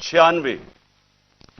96,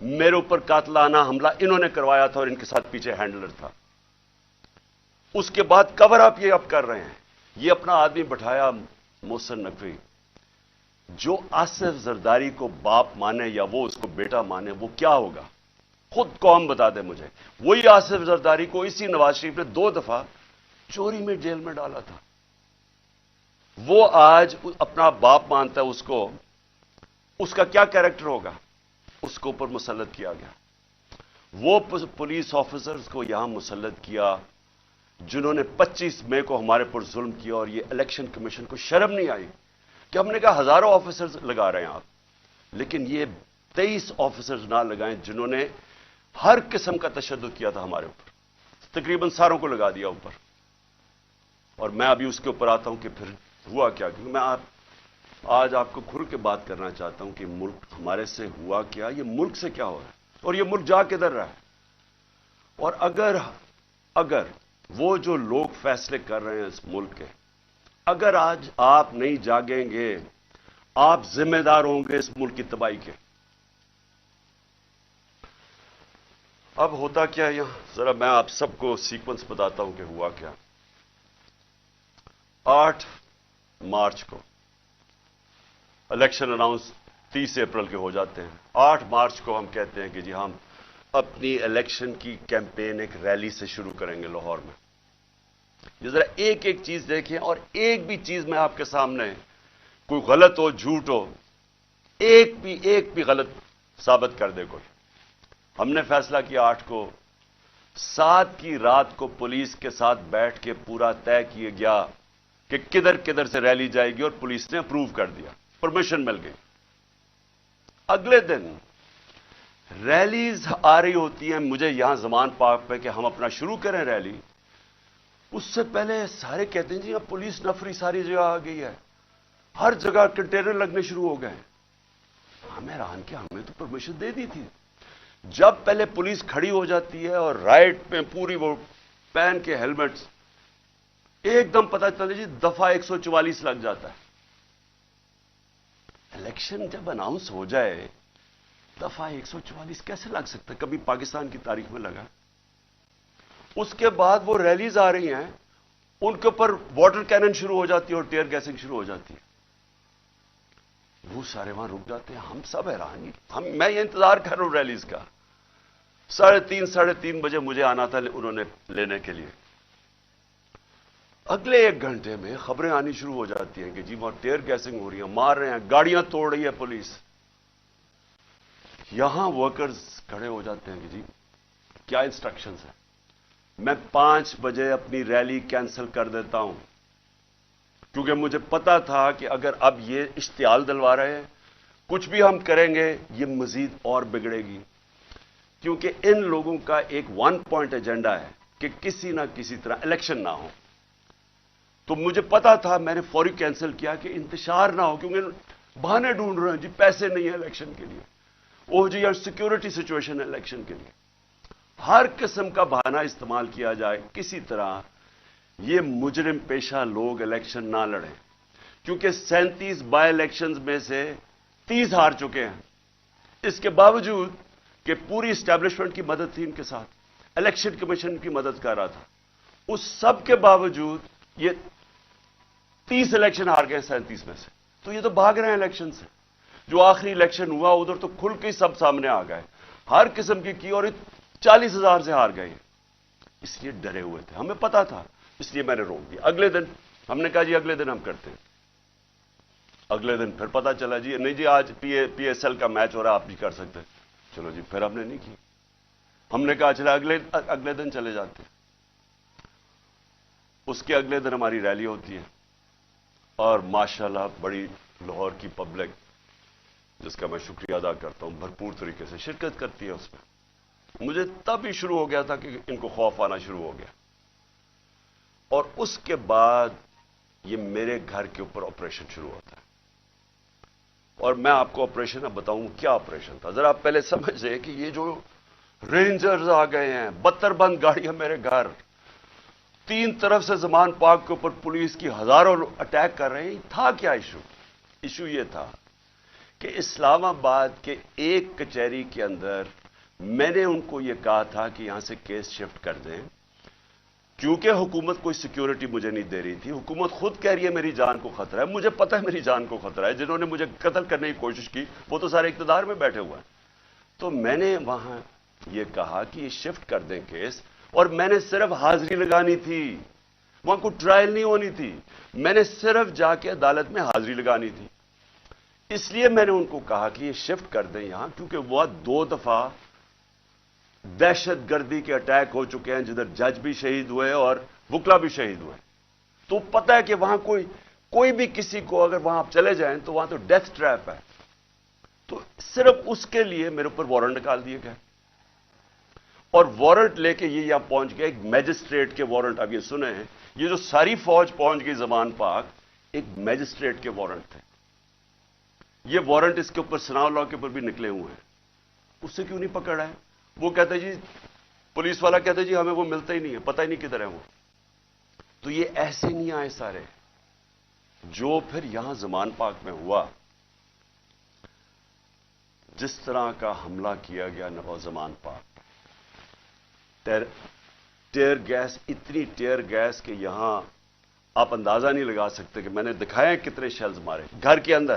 میرے اوپر قاتلانہ حملہ انہوں نے کروایا تھا اور ان کے ساتھ پیچھے ہینڈلر تھا. اس کے بعد کور اپ یہ اب کر رہے ہیں. یہ اپنا آدمی بٹھایا محسن نقوی, جو آصف زرداری کو باپ مانے یا وہ اس کو بیٹا مانے, وہ کیا ہوگا خود قوم بتا دے مجھے. وہی آصف زرداری کو اسی نواز شریف نے 2 دفعہ چوری میں جیل میں ڈالا تھا. وہ آج اپنا باپ مانتا ہے اس کو. اس کا کیا کیریکٹر ہوگا؟ اس کو اوپر مسلط کیا گیا. وہ پولیس آفیسرز کو یہاں مسلط کیا جنہوں نے 25 مئی کو ہمارے پر ظلم کیا, اور یہ الیکشن کمیشن کو شرم نہیں آئی کہ ہم نے کہا ہزاروں آفیسرز لگا رہے ہیں آپ, لیکن یہ 23 آفیسرز نہ لگائیں جنہوں نے ہر قسم کا تشدد کیا تھا ہمارے اوپر, تقریباً ساروں کو لگا دیا اوپر. اور میں ابھی اس کے اوپر آتا ہوں کہ پھر ہوا کیا, کیونکہ میں آج آپ کو کھل کے بات کرنا چاہتا ہوں کہ ملک ہمارے سے ہوا کیا, یہ ملک سے کیا ہو رہا ہے اور یہ ملک جا کدھر رہا ہے. اور اگر وہ جو لوگ فیصلے کر رہے ہیں اس ملک کے, اگر آج آپ نہیں جاگیں گے, آپ ذمہ دار ہوں گے اس ملک کی تباہی کے. اب ہوتا کیا ہے یہاں, ذرا میں آپ سب کو سیکوینس بتاتا ہوں کہ ہوا کیا. 8 مارچ کو الیکشن اناؤنس 30 اپریل کے ہو جاتے ہیں. 8 مارچ کو ہم کہتے ہیں کہ جی ہم اپنی الیکشن کی کیمپین ایک ریلی سے شروع کریں گے لاہور میں. یہ ذرا ایک ایک چیز دیکھیں, اور ایک بھی چیز میں آپ کے سامنے کوئی غلط ہو, جھوٹ ہو, ایک بھی غلط ثابت کر دے کوئی. ہم نے فیصلہ کیا 8 کو, 7 کی رات کو پولیس کے ساتھ بیٹھ کے پورا طے کیا گیا کہ کدھر کدھر سے ریلی جائے گی, اور پولیس نے اپروو کر دیا, پرمیشن مل گئی. اگلے دن ریلیز آ رہی ہوتی ہیں مجھے یہاں زمان پارک پہ کہ ہم اپنا شروع کریں ریلی. اس سے پہلے سارے کہتے ہیں جی اب پولیس نفری ساری جگہ آ گئی ہے, ہر جگہ کنٹینر لگنے شروع ہو گئے. ہمیں حیران کہ ہمیں تو پرمیشن دے دی تھی. جب پہلے پولیس کھڑی ہو جاتی ہے اور رائٹ پہ پوری وہ پہن کے ہیلمٹس, ایک دم پتہ چلتا جی دفعہ 144 لگ جاتا ہے. الیکشن جب اناؤنس ہو جائے دفعہ 144 کیسے لگ سکتا ہے؟ کبھی پاکستان کی تاریخ میں لگا. اس کے بعد وہ ریلیز آ رہی ہیں, ان کے اوپر واٹر کینن شروع ہو جاتی ہے اور ٹیئر گیسنگ شروع ہو جاتی ہے. وہ سارے وہاں رک جاتے ہیں. ہم سب حیران, میں یہ انتظار کر رہا ہوں ریلیز کا. 3:30 ساڑھے 3 بجے مجھے آنا تھا انہوں نے لینے کے لیے. اگلے 1 گھنٹے میں خبریں آنی شروع ہو جاتی ہیں کہ جی وہاں ٹیئر گیسنگ ہو رہی ہے, مار رہے ہیں, گاڑیاں توڑ رہی ہے پولیس. یہاں ورکرز کھڑے ہو جاتے ہیں کہ جی کیا انسٹرکشنز ہیں. میں 5 بجے اپنی ریلی کینسل کر دیتا ہوں, کیونکہ مجھے پتا تھا کہ اگر اب یہ اشتعال دلوا رہے ہیں, کچھ بھی ہم کریں گے یہ مزید اور بگڑے گی. کیونکہ ان لوگوں کا ایک 1 پوائنٹ ایجنڈا ہے کہ کسی نہ کسی طرح الیکشن نہ ہو. تو مجھے پتا تھا, میں نے فوری کینسل کیا کہ انتشار نہ ہو, کیونکہ بہانے ڈھونڈ رہے ہیں جی پیسے نہیں ہیں الیکشن کے لیے, وہ جی سیکورٹی سچویشن ہے الیکشن کے لیے. ہر قسم کا بہانہ استعمال کیا جائے, کسی طرح یہ مجرم پیشہ لوگ الیکشن نہ لڑیں. کیونکہ 37 بائی الیکشنز میں سے 30 ہار چکے ہیں. اس کے باوجود کہ پوری اسٹیبلشمنٹ کی مدد تھی ان کے ساتھ, الیکشن کمیشن کی مدد کر رہا تھا, اس سب کے باوجود یہ 30 الیکشن ہار گئے 37 میں سے. تو یہ تو بھاگ رہے ہیں الیکشن سے. جو آخری الیکشن ہوا ادھر تو کھل کے سب سامنے آ گئے, ہر قسم کی اور 40,000 سے ہار گئے. اس لیے ڈرے ہوئے تھے, ہمیں پتا تھا, اس لیے میں نے روک دیا. اگلے دن ہم نے کہا جی اگلے دن ہم کرتے ہیں. اگلے دن پھر پتا چلا جی نہیں جی آج پی ایس ایل کا میچ ہو رہا ہے, آپ بھی کر سکتے ہیں. چلو جی, پھر ہم نے نہیں کی. ہم نے کہا چلا اگلے دن چلے جاتے. اس کے اگلے دن ہماری ریلی ہوتی ہے, اور ماشاءاللہ بڑی لاہور کی پبلک, جس کا میں شکریہ ادا کرتا ہوں, بھرپور طریقے سے شرکت کرتی ہے اس میں. مجھے تب ہی شروع ہو گیا تھا کہ ان کو خوف آنا شروع ہو گیا. اور اس کے بعد یہ میرے گھر کے اوپر آپریشن شروع ہوتا ہے. اور میں آپ کو آپریشن اب بتاؤں کیا آپریشن تھا. ذرا آپ پہلے سمجھیں کہ یہ جو رینجرز آ گئے ہیں, 72 بند گاڑیاں میرے گھر, 3 طرف سے زمان پارک کے اوپر پولیس کی ہزاروں اٹیک کر رہے ہیں. تھا کیا ایشو یہ تھا کہ اسلام آباد کے ایک کچہری کے اندر میں نے ان کو یہ کہا تھا کہ یہاں سے کیس شفٹ کر دیں، کیونکہ حکومت کوئی سیکیورٹی مجھے نہیں دے رہی تھی. حکومت خود کہہ رہی ہے میری جان کو خطرہ ہے، مجھے پتہ ہے میری جان کو خطرہ ہے. جنہوں نے مجھے قتل کرنے کی کوشش کی وہ تو سارے اقتدار میں بیٹھے ہوئے ہیں. تو میں نے وہاں یہ کہا کہ یہ شفٹ کر دیں کیس، اور میں نے صرف حاضری لگانی تھی، وہاں کوئی ٹرائل نہیں ہونی تھی. میں نے صرف جا کے عدالت میں حاضری لگانی تھی. اس لیے میں نے ان کو کہا کہ یہ شفٹ کر دیں یہاں، کیونکہ وہ 2 دفعہ دہشت گردی کے اٹیک ہو چکے ہیں جدھر جج بھی شہید ہوئے اور وکلا بھی شہید ہوئے. تو پتہ ہے کہ وہاں کوئی بھی کسی کو اگر وہاں آپ چلے جائیں تو وہاں تو ڈیتھ ٹریپ ہے. تو صرف اس کے لیے میرے اوپر وارنٹ نکال دیے گئے، اور وارنٹ لے کے یہ یہاں پہنچ گئے. ایک میجسٹریٹ کے وارنٹ اب یہ سنے ہیں، یہ جو ساری فوج پہنچ گئی زمان پاک، ایک میجسٹریٹ کے وارنٹ تھے. یہ وارنٹ اس کے اوپر ثناء اللہ کے اوپر بھی نکلے ہوئے ہیں. اس سے کیوں نہیں پکڑا ہے؟ وہ کہتے جی، پولیس والا کہتے جی ہمیں وہ ملتا ہی نہیں ہے، پتہ ہی نہیں کدھر ہے وہ. تو یہ ایسے نہیں آئے سارے. جو پھر یہاں زمان پاک میں ہوا، جس طرح کا حملہ کیا گیا نواز زمان پاک، ٹیئر گیس، اتنی ٹیئر گیس کہ یہاں آپ اندازہ نہیں لگا سکتے. کہ میں نے دکھایا کتنے شیلز مارے گھر کے اندر،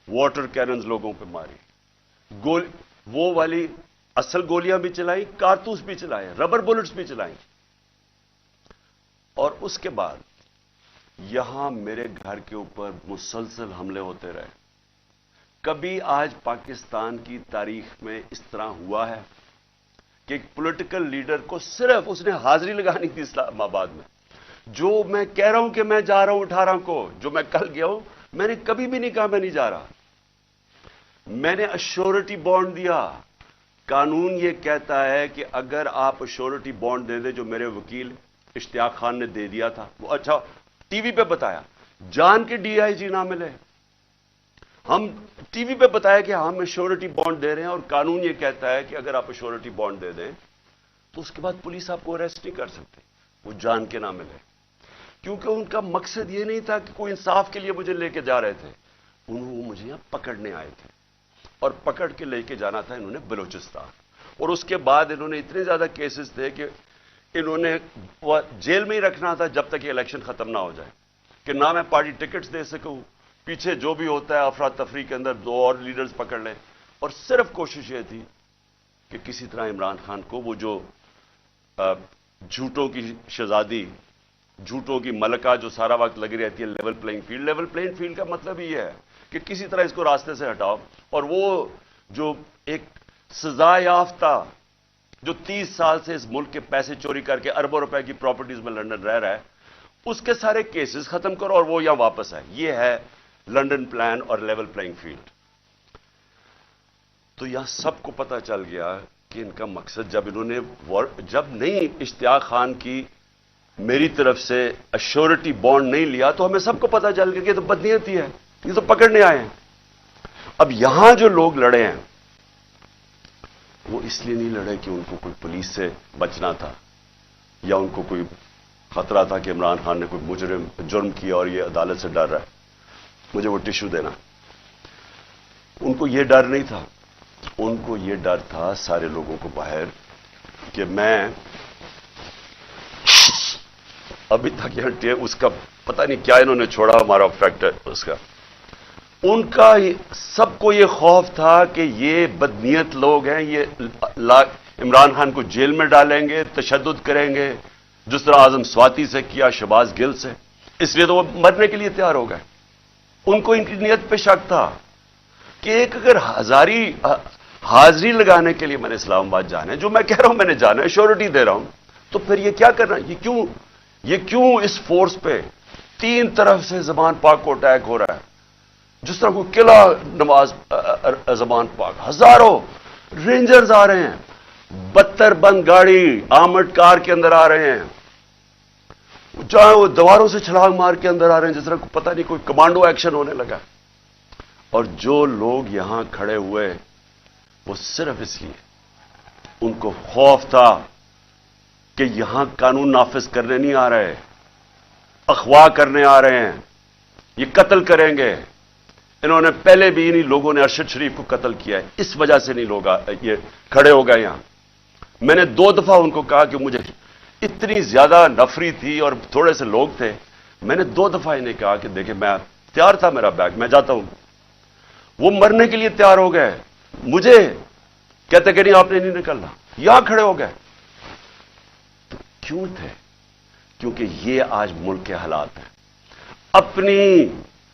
واٹر کیننز لوگوں پہ ماری، وہ والی اصل گولیاں بھی چلائیں، کارتوس بھی چلائے، ربر بلٹس بھی چلائیں. اور اس کے بعد یہاں میرے گھر کے اوپر مسلسل حملے ہوتے رہے. کبھی آج پاکستان کی تاریخ میں اس طرح ہوا ہے کہ ایک پولیٹیکل لیڈر کو صرف اس نے حاضری لگانی تھی اسلام آباد میں. جو میں کہہ رہا ہوں کہ میں جا رہا ہوں 18 کو، جو میں کل گیا ہوں، میں نے کبھی بھی نہیں کہا میں نہیں جا رہا. میں نے ایشورٹی بانڈ دیا. قانون یہ کہتا ہے کہ اگر آپ ایشورٹی بانڈ دے دیں، جو میرے وکیل اشتیاق خان نے دے دیا تھا، وہ اچھا ٹی وی پہ بتایا، جان کے ڈی آئی جی نہ ملے، ہم ٹی وی پہ بتایا کہ ہم ایشورٹی بانڈ دے رہے ہیں، اور قانون یہ کہتا ہے کہ اگر آپ ایشورٹی بانڈ دے دیں تو اس کے بعد پولیس آپ کو اریسٹ نہیں کر سکتے، وہ جان کے نہ ملے. کیونکہ ان کا مقصد یہ نہیں تھا کہ کوئی انصاف کے لیے مجھے لے کے جا رہے تھے، وہ مجھے یہاں پکڑنے آئے تھے، اور پکڑ کے لے کے جانا تھا انہوں نے بلوچستان. اور اس کے بعد انہوں نے اتنے زیادہ کیسز تھے کہ انہوں نے جیل میں ہی رکھنا تھا جب تک یہ الیکشن ختم نہ ہو جائے، کہ نہ میں پارٹی ٹکٹس دے سکوں، پیچھے جو بھی ہوتا ہے افراتفری کے اندر 2 اور لیڈرز پکڑ لیں. اور صرف کوشش یہ تھی کہ کسی طرح عمران خان کو، وہ جو جھوٹوں کی شہزادی، جھوٹوں کی ملکہ جو سارا وقت لگی رہتی ہے level playing field. Level playing field کا مطلب یہ ہے کہ کسی طرح اس کو راستے سے ہٹاؤ. اور وہ جو ایک سزا یافتہ جو 30 سال سے اس ملک کے پیسے چوری کر کے اربوں روپے کی پراپرٹیز میں لندن رہ رہا ہے، اس کے سارے کیسز ختم کرو اور وہ یہاں واپس آئے. یہ ہے لندن پلان اور لیول پلینگ فیلڈ. تو یہاں سب کو پتا چل گیا کہ ان کا مقصد، جب نہیں اشتیاق خان کی میری طرف سے ایشورٹی بانڈ نہیں لیا تو ہمیں سب کو پتا چل گیا کہ یہ تو بدنیتی ہے، یہ تو پکڑنے آئے ہیں. اب یہاں جو لوگ لڑے ہیں وہ اس لیے نہیں لڑے کہ ان کو کوئی پولیس سے بچنا تھا، یا ان کو کوئی خطرہ تھا کہ عمران خان نے کوئی جرم کیا اور یہ عدالت سے ڈر رہا ہے مجھے وہ ٹشو دینا. ان کو یہ ڈر نہیں تھا. ان کو یہ ڈر تھا سارے لوگوں کو باہر کہ میں ابھی تک یہاں اس کا پتہ نہیں کیا انہوں نے چھوڑا ہمارا فیکٹر اس کا. ان کا سب کو یہ خوف تھا کہ یہ بدنیت لوگ ہیں، یہ عمران خان کو جیل میں ڈالیں گے، تشدد کریں گے، جس طرح اعظم سواتی سے کیا، شہباز گل سے. اس لیے تو وہ مرنے کے لیے تیار ہو گئے. ان کو ان کی نیت پہ شک تھا کہ ایک اگر حاضری لگانے کے لیے میں نے اسلام آباد جانا ہے، جو میں کہہ رہا ہوں میں نے جانا ہے، ایشورٹی دے رہا ہوں، تو پھر یہ کیا کرنا، یہ کیوں اس فورس پہ 3 طرف سے زمان پاک کو اٹیک ہو رہا ہے. جس طرح کوئی قلعہ زمان پاک، ہزاروں رینجرز آ رہے ہیں، 72 بند گاڑی آرمڈ کار کے اندر آ رہے ہیں، چاہے وہ دیواروں سے چھلانگ مار کے اندر آ رہے ہیں، جس طرح پتہ نہیں کوئی کمانڈو ایکشن ہونے لگا. اور جو لوگ یہاں کھڑے ہوئے وہ صرف اس لیے ان کو خوف تھا کہ یہاں قانون نافذ کرنے نہیں آ رہے، اغوا کرنے آ رہے ہیں، یہ قتل کریں گے، انہوں نے پہلے بھی انہی لوگوں نے ارشد شریف کو قتل کیا ہے، اس وجہ سے نہیں لوگ یہ کھڑے ہو گئے یہاں۔ میں نے 2 دفعہ ان کو کہا کہ مجھے اتنی زیادہ نفری تھی اور تھوڑے سے لوگ تھے، میں نے 2 دفعہ انہیں کہا کہ دیکھیں میں تیار تھا، میرا بیگ میں جاتا ہوں، وہ مرنے کے لیے تیار ہو گئے، مجھے کہتے کہ نہیں آپ نے نہیں نکلنا، یہاں کھڑے ہو گئے۔ تو کیوں تھے؟ کیونکہ یہ آج ملک کے حالات ہیں۔ اپنی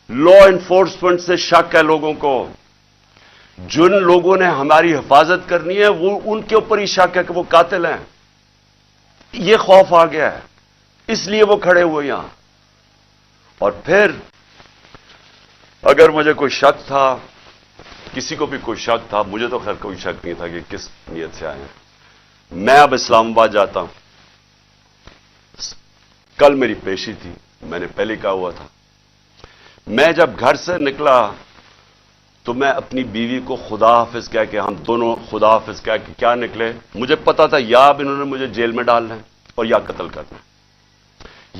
لا انفورسمنٹ سے شک ہے لوگوں کو، جن لوگوں نے ہماری حفاظت کرنی ہے وہ ان کے اوپر ہی شک ہے کہ وہ قاتل ہیں، یہ خوف آ گیا ہے، اس لیے وہ کھڑے ہوئے یہاں۔ اور پھر اگر مجھے کوئی شک تھا، کسی کو بھی کوئی شک تھا، مجھے تو خیر کوئی شک نہیں تھا کہ کس نیت سے آئے ہیں۔ میں اب اسلام آباد جاتا ہوں، کل میری پیشی تھی، میں نے پہلے کہا ہوا تھا، میں جب گھر سے نکلا تو میں اپنی بیوی کو خدا حافظ کہہ کے، ہم دونوں خدا حافظ کہہ کے کیا نکلے، مجھے پتا تھا یا اب انہوں نے مجھے جیل میں ڈالنا ہے اور یا قتل کرنا ہے،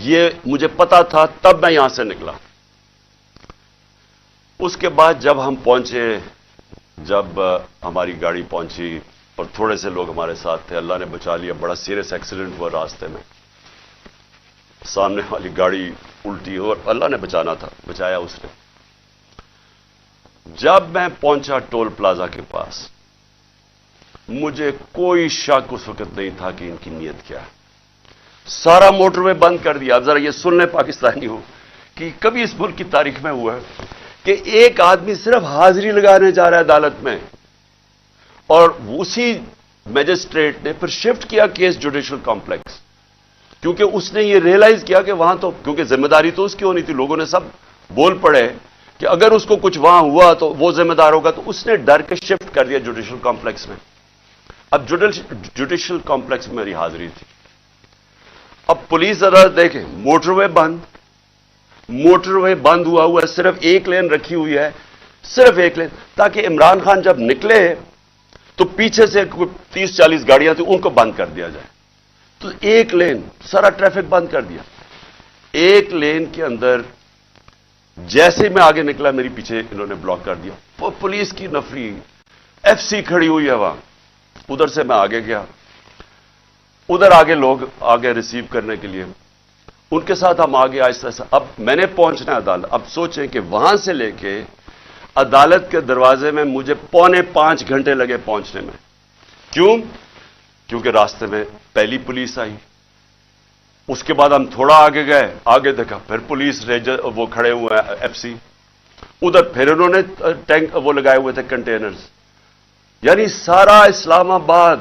یہ مجھے پتا تھا، تب میں یہاں سے نکلا۔ اس کے بعد جب ہم پہنچے، جب ہماری گاڑی پہنچی اور تھوڑے سے لوگ ہمارے ساتھ تھے، اللہ نے بچا لیا، بڑا سیریس ایکسیڈنٹ ہوا راستے میں، سامنے والی گاڑی الٹی اور اللہ نے بچانا تھا، بچایا اس نے۔ جب میں پہنچا ٹول پلازا کے پاس، مجھے کوئی شک اس وقت نہیں تھا کہ ان کی نیت کیا ہے۔ سارا موٹر وے بند کر دیا۔ اب ذرا یہ سن لیں پاکستانی ہو کہ کبھی اس ملک کی تاریخ میں ہوا ہے کہ ایک آدمی صرف حاضری لگانے جا رہا ہے عدالت میں، اور اسی میجسٹریٹ نے پھر شفٹ کیا کیس جوڈیشل کمپلیکس، کیونکہ اس نے یہ ریئلائز کیا کہ وہاں تو کیونکہ ذمہ داری تو اس کی ہونی تھی، لوگوں نے سب بول پڑے کہ اگر اس کو کچھ وہاں ہوا تو وہ ذمہ دار ہوگا، تو اس نے ڈر کے شفٹ کر دیا جوڈیشل کمپلیکس میں۔ اب جوڈیشل کمپلیکس میں میری حاضری تھی۔ اب پولیس عدالت دیکھیں، موٹر وے بند ہوا ہے، صرف ایک لین رکھی ہوئی ہے، صرف ایک لین، تاکہ عمران خان جب نکلے تو پیچھے سے 30-40 گاڑیاں تھیں ان کو بند کر دیا جائے۔ تو ایک لین، سارا ٹریفک بند کر دیا۔ ایک لین کے اندر جیسے میں آگے نکلا میری پیچھے انہوں نے بلاک کر دیا، پولیس کی نفری، ایف سی کھڑی ہوئی ہے وہاں۔ ادھر سے میں آگے گیا، ادھر آگے لوگ آگے ریسیو کرنے کے لیے، ان کے ساتھ ہم آگے آہستہ آہستہ۔ اب میں نے پہنچنا ہے عدالت، اب سوچیں کہ وہاں سے لے کے عدالت کے دروازے میں مجھے 4.25 گھنٹے لگے پہنچنے میں۔ کیوں؟ کیونکہ راستے میں پہلی پولیس آئی، اس کے بعد ہم تھوڑا آگے گئے، آگے دیکھا پھر پولیس ریجر وہ کھڑے ہوئے ہیں ایف سی، ادھر پھر انہوں نے ٹینک وہ لگائے ہوئے تھے کنٹینرز، یعنی سارا اسلام آباد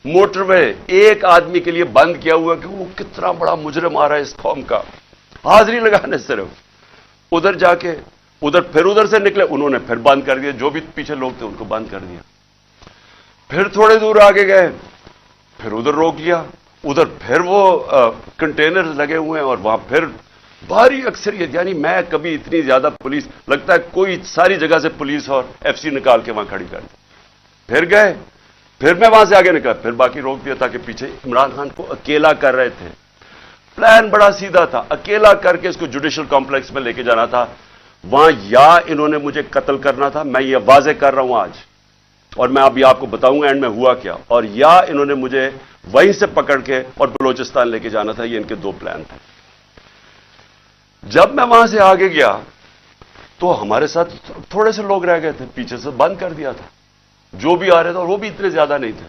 موٹر وے ایک آدمی کے لیے بند کیا ہوا کہ وہ کتنا بڑا مجرم آ رہا ہے اس قوم کا، حاضری لگانے صرف۔ ادھر جا کے ادھر سے نکلے، انہوں نے پھر بند کر دیا، جو بھی پیچھے لوگ تھے ان کو بند کر دیا۔ پھر تھوڑے دور آگے گئے، پھر ادھر روک لیا، ادھر پھر وہ کنٹینرز لگے ہوئے ہیں اور وہاں پھر بھاری اکثریت، یعنی میں کبھی اتنی زیادہ پولیس لگتا ہے کوئی ساری جگہ سے پولیس اور ایف سی نکال کے وہاں کھڑی کر دی۔ پھر گئے، پھر میں وہاں سے آگے نکلا، پھر باقی روک دیا تاکہ پیچھے عمران خان کو اکیلا کر رہے تھے۔ پلان بڑا سیدھا تھا، اکیلا کر کے اس کو جوڈیشل کمپلیکس میں لے کے جانا تھا۔ وہاں یا انہوں نے مجھے قتل کرنا تھا، میں یہ واضح کر رہا ہوں آج، اور میں ابھی آپ کو بتاؤں گا اینڈ میں ہوا کیا، اور یا انہوں نے مجھے وہیں سے پکڑ کے اور بلوچستان لے کے جانا تھا۔ یہ ان کے 2 پلان تھے۔ جب میں وہاں سے آگے گیا تو ہمارے ساتھ تھوڑے سے لوگ رہ گئے تھے، پیچھے سے بند کر دیا تھا، جو بھی آ رہے تھے، اور وہ بھی اتنے زیادہ نہیں تھے۔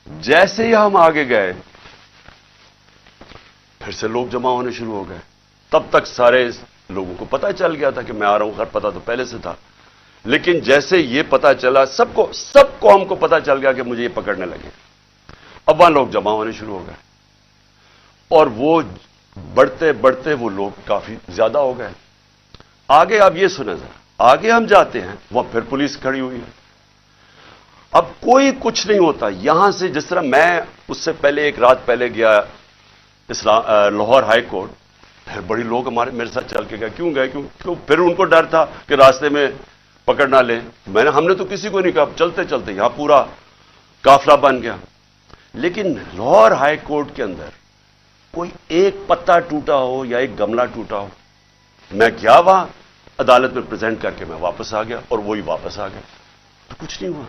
جیسے ہی ہم آگے گئے پھر سے لوگ جمع ہونے شروع ہو گئے۔ تب تک سارے لوگوں کو پتہ چل گیا تھا کہ میں آ رہا ہوں، خیر پتہ تو پہلے سے تھا، لیکن جیسے یہ پتہ چلا سب کو ہم کو پتہ چل گیا کہ مجھے یہ پکڑنے لگے۔ اب وہاں لوگ جمع ہونے شروع ہو گئے، اور وہ بڑھتے بڑھتے وہ لوگ کافی زیادہ ہو گئے۔ آگے آپ یہ سنیں ذرا، آگے ہم جاتے ہیں، وہاں پھر پولیس کھڑی ہوئی ہے۔ اب کوئی کچھ نہیں ہوتا یہاں سے، جس طرح میں اس سے پہلے ایک رات پہلے گیا لاہور ہائی کورٹ، پھر بڑی لوگ میرے ساتھ چل کے گئے۔ کیوں گئے؟ کیوں پھر ان کو ڈر تھا کہ راستے میں پکڑ نہ لیں۔ ہم نے تو کسی کو نہیں کہا، چلتے چلتے یہاں پورا قافلہ بن گیا۔ لیکن لاہور ہائی کورٹ کے اندر کوئی ایک پتا ٹوٹا ہو یا ایک گملہ ٹوٹا ہو، میں گیا وہاں، عدالت میں پریزنٹ کر کے میں واپس آ گیا اور وہی واپس آ گیا، تو کچھ نہیں ہوا۔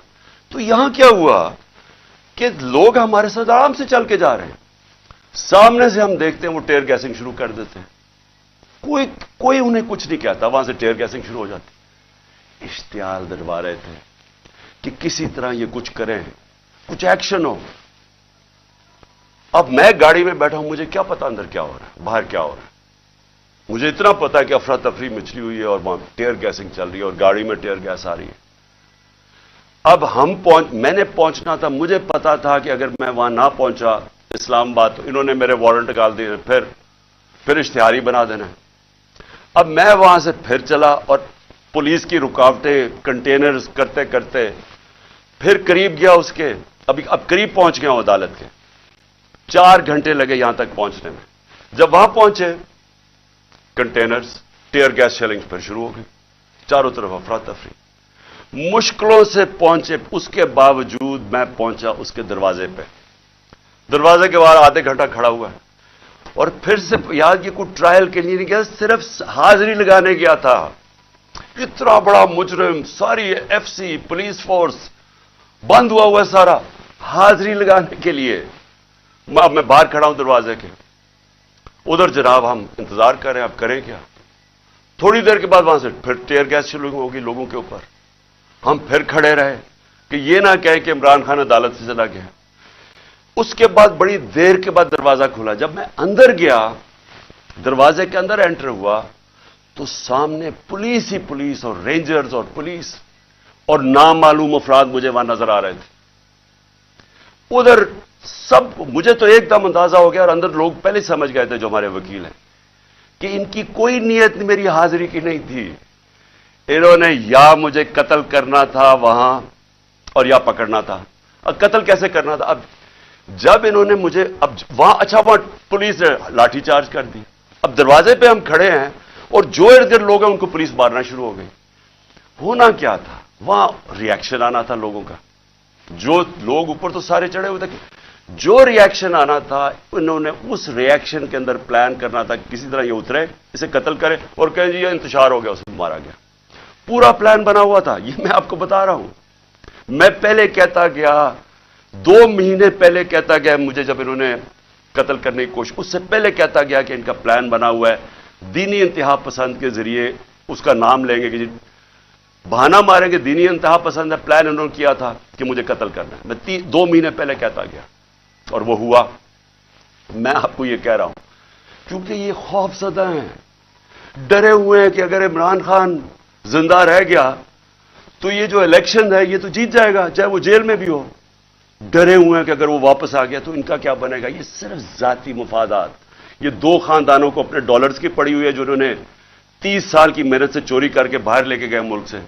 تو یہاں کیا ہوا کہ لوگ ہمارے ساتھ آرام سے چل کے جا رہے ہیں، سامنے سے ہم دیکھتے ہیں وہ ٹیئر گیسنگ شروع کر دیتے ہیں، کوئی انہیں کچھ نہیں کہتا، وہاں سے ٹیئر گیسنگ شروع ہو جاتی۔ اشتعال دلوا رہے تھے کہ کسی طرح یہ کچھ کریں، کچھ ایکشن ہو۔ اب میں گاڑی میں بیٹھا ہوں، مجھے کیا پتا اندر کیا ہو رہا ہے، باہر کیا ہو رہا ہے۔ مجھے اتنا پتا ہے کہ افراتفری مچلی ہوئی ہے اور وہاں ٹیئر گیسنگ چل رہی ہے اور گاڑی میں ٹیئر گیس آ رہی ہے۔ اب میں نے پہنچنا تھا، مجھے پتا تھا کہ اگر میں وہاں نہ پہنچا اسلام آباد تو انہوں نے میرے وارنٹ نکال دیے، پھر اشتہاری بنا دینا۔ اب میں وہاں سے پھر چلا اور پولیس کی رکاوٹیں کنٹینرز کرتے کرتے پھر قریب گیا اس کے، اب قریب پہنچ گیا ہوں عدالت کے۔ 4 گھنٹے لگے یہاں تک پہنچنے میں۔ جب وہاں پہنچے کنٹینرز ٹیئر گیس شیلنگ پھر شروع ہو گئی، چاروں طرف افراتفری، مشکلوں سے پہنچے۔ اس کے باوجود میں پہنچا اس کے دروازے پہ، دروازے کے باہر آدھے گھنٹہ کھڑا ہوا ہے، اور پھر سے یاد یہ کوئی ٹرائل کے لیے نہیں گیا، صرف حاضری لگانے گیا تھا۔ اتنا بڑا مجرم، ساری ایف سی پولیس فورس بند ہوا ہوا ہے سارا، حاضری لگانے کے لیے۔ اب میں باہر کھڑا ہوں دروازے کے، ادھر جناب ہم انتظار کر رہے ہیں، اب کریں کیا؟ تھوڑی دیر کے بعد وہاں سے پھر ٹیئر گیس شروع ہوگی لوگوں کے اوپر۔ ہم پھر کھڑے رہے کہ یہ نہ کہیں کہ عمران خان عدالت سے چلا گیا۔ اس کے بعد بڑی دیر کے بعد دروازہ کھلا، جب میں اندر گیا، دروازے کے اندر انٹر ہوا تو سامنے پولیس ہی پولیس اور رینجرز اور پولیس اور نامعلوم افراد مجھے وہاں نظر آ رہے تھے۔ ادھر مجھے تو ایک دم اندازہ ہو گیا، اور اندر لوگ پہلے سمجھ گئے تھے جو ہمارے وکیل ہیں کہ ان کی کوئی نیت میری حاضری کی نہیں تھی۔ انہوں نے یا مجھے قتل کرنا تھا وہاں اور یا پکڑنا تھا۔ اب قتل کیسے کرنا تھا؟ اب جب انہوں نے مجھے وہاں پولیس نے لاٹھی چارج کر دی۔ اب دروازے پہ ہم کھڑے ہیں اور جو ارد گرد لوگ ہیں ان کو پولیس مارنا شروع ہو گئی۔ ہونا کیا تھا؟ وہاں ری ایکشن آنا تھا لوگوں کا، جو لوگ اوپر تو سارے چڑھے ہوئے تھے، جو ری ایکشن آنا تھا انہوں نے اس ری ایکشن کے اندر پلان کرنا تھا کہ کسی طرح یہ اترے، اسے قتل کرے اور کہیں جی یہ انتشار ہو گیا، اسے مارا گیا۔ پورا پلان بنا ہوا تھا، یہ میں آپ کو بتا رہا ہوں۔ میں پہلے کہتا گیا، 2 مہینے پہلے کہتا گیا، مجھے جب انہوں نے قتل کرنے کی کوشش، اس سے پہلے کہتا گیا کہ ان کا پلان بنا ہوا ہے، دینی انتہا پسند کے ذریعے اس کا نام لیں گے کہ جی بہانہ ماریں گے، دینی انتہا پسند ہے، پلان انہوں نے کیا تھا کہ مجھے قتل کرنا ہے۔ میں 2 مہینے پہلے کہتا گیا اور وہ ہوا۔ میں آپ کو یہ کہہ رہا ہوں کیونکہ یہ خوف زدہ ہیں، ڈرے ہوئے ہیں کہ اگر عمران خان زندہ رہ گیا تو یہ جو الیکشن ہے یہ تو جیت جائے گا، چاہے وہ جیل میں بھی ہو۔ ڈرے ہوئے ہیں کہ اگر وہ واپس آ گیا تو ان کا کیا بنے گا۔ یہ صرف ذاتی مفادات، یہ 2 خاندانوں کو اپنے ڈالرز کی پڑی ہوئی ہے جو انہوں نے 30 سال کی محنت سے چوری کر کے باہر لے کے گئے ملک سے،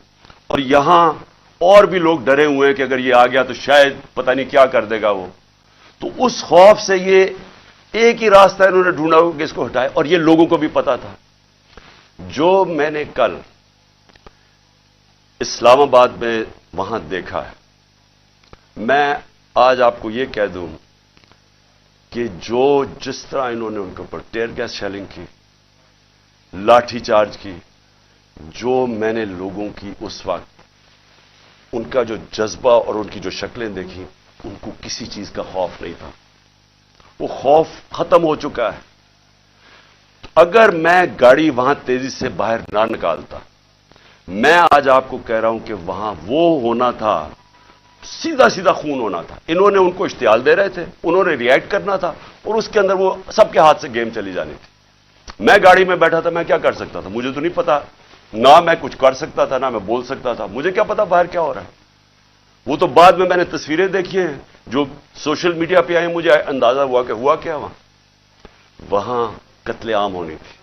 اور یہاں اور بھی لوگ ڈرے ہوئے ہیں کہ اگر یہ آ گیا تو شاید پتہ نہیں کیا کر دے گا وہ۔ تو اس خوف سے یہ ایک ہی راستہ انہوں نے ڈھونڈا کہ اس کو ہٹائے، اور یہ لوگوں کو بھی پتا تھا۔ جو میں نے کل اسلام آباد میں وہاں دیکھا ہے، میں آج آپ کو یہ کہہ دوں کہ جس طرح انہوں نے ان کے اوپر ٹیئر گیس شیلنگ کی، لاٹھی چارج کی، جو میں نے لوگوں کی اس وقت ان کا جو جذبہ اور ان کی جو شکلیں دیکھی، ان کو کسی چیز کا خوف نہیں تھا، وہ خوف ختم ہو چکا ہے۔ اگر میں گاڑی وہاں تیزی سے باہر نہ نکالتا، میں آج آپ کو کہہ رہا ہوں کہ وہاں وہ ہونا تھا، سیدھا سیدھا خون ہونا تھا۔ انہوں نے ان کو اشتعال دے رہے تھے، انہوں نے ری ایکٹ کرنا تھا، اور اس کے اندر وہ سب کے ہاتھ سے گیم چلی جانی تھی۔ میں گاڑی میں بیٹھا تھا، میں کیا کر سکتا تھا؟ مجھے تو نہیں پتا، نہ میں کچھ کر سکتا تھا، نہ میں بول سکتا تھا، مجھے کیا پتا باہر کیا ہو رہا ہے۔ وہ تو بعد میں نے تصویریں دیکھی ہیں جو سوشل میڈیا پہ آئی، مجھے اندازہ ہوا کہ ہوا کیا وہاں قتل عام ہونی تھی،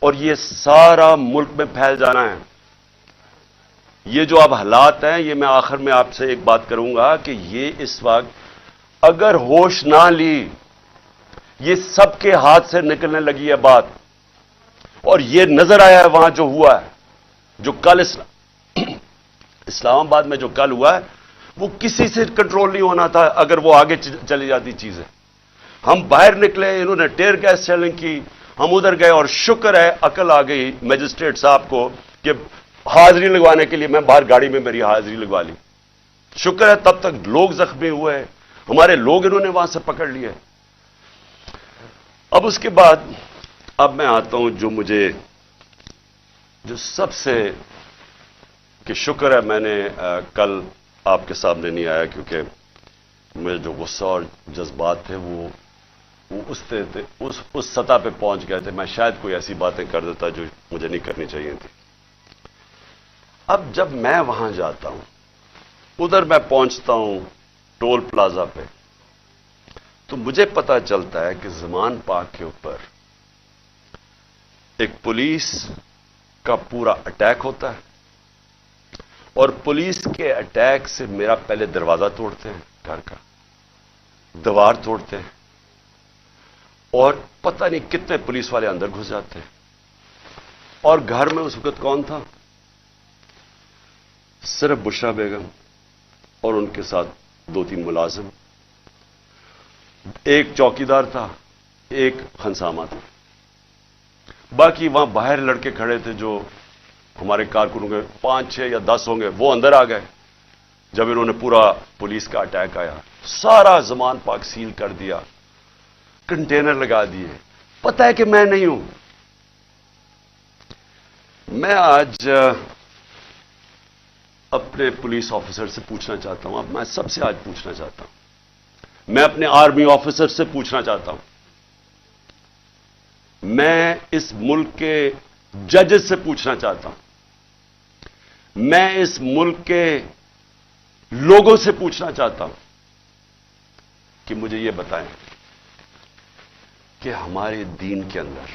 اور یہ سارا ملک میں پھیل جانا ہے۔ یہ جو اب حالات ہیں، یہ میں آخر میں آپ سے ایک بات کروں گا کہ یہ اس وقت اگر ہوش نہ لی، یہ سب کے ہاتھ سے نکلنے لگی ہے بات، اور یہ نظر آیا ہے وہاں جو ہوا ہے، جو کل اسلام آباد میں جو کل ہوا ہے، وہ کسی سے کنٹرول نہیں ہونا تھا اگر وہ آگے چلی جاتی چیزیں۔ ہم باہر نکلے، انہوں نے ٹیئر گیس شیلنگ کی، ہم ادھر گئے، اور شکر ہے عقل آ گئی میجسٹریٹ صاحب کو کہ حاضری لگوانے کے لیے میں باہر گاڑی میں میری حاضری لگوا لی. شکر ہے تب تک لوگ زخمی ہوئے ہیں, ہمارے لوگ انہوں نے وہاں سے پکڑ لیے. اب اس کے بعد اب میں آتا ہوں جو سب سے کہ شکر ہے میں نے کل آپ کے سامنے نہیں آیا, کیونکہ میرے جو غصہ اور جذبات تھے وہ اس سطح پہ پہنچ گئے تھے. میں شاید کوئی ایسی باتیں کر دیتا جو مجھے نہیں کرنی چاہیے تھی. اب جب میں وہاں جاتا ہوں, ادھر میں پہنچتا ہوں ٹول پلازا پہ, تو مجھے پتا چلتا ہے کہ زمان پاک کے اوپر ایک پولیس کا پورا اٹیک ہوتا ہے, اور پولیس کے اٹیک سے میرا پہلے دروازہ توڑتے ہیں, گھر کا دیوار توڑتے ہیں, اور پتہ نہیں کتنے پولیس والے اندر گھس جاتے ہیں. اور گھر میں اس وقت کون تھا؟ صرف بشرا بیگم اور ان کے ساتھ 2-3 ملازم, ایک چوکیدار تھا, ایک خنسامہ تھا. باقی وہاں باہر لڑکے کھڑے تھے جو ہمارے کارکنوں کے 5-6 یا 10 ہوں گے, وہ اندر آ گئے جب انہوں نے پورا پولیس کا اٹیک آیا. سارا زمان پاک سیل کر دیا, کنٹینر لگا دیے. پتہ ہے کہ میں نہیں ہوں. میں آج اپنے پولیس آفیسر سے پوچھنا چاہتا ہوں, اب میں سب سے آج پوچھنا چاہتا ہوں, میں اپنے آرمی آفیسر سے پوچھنا چاہتا ہوں, میں اس ملک کے ججز سے پوچھنا چاہتا ہوں, میں اس ملک کے لوگوں سے پوچھنا چاہتا ہوں کہ مجھے یہ بتائیں کہ ہمارے دین کے اندر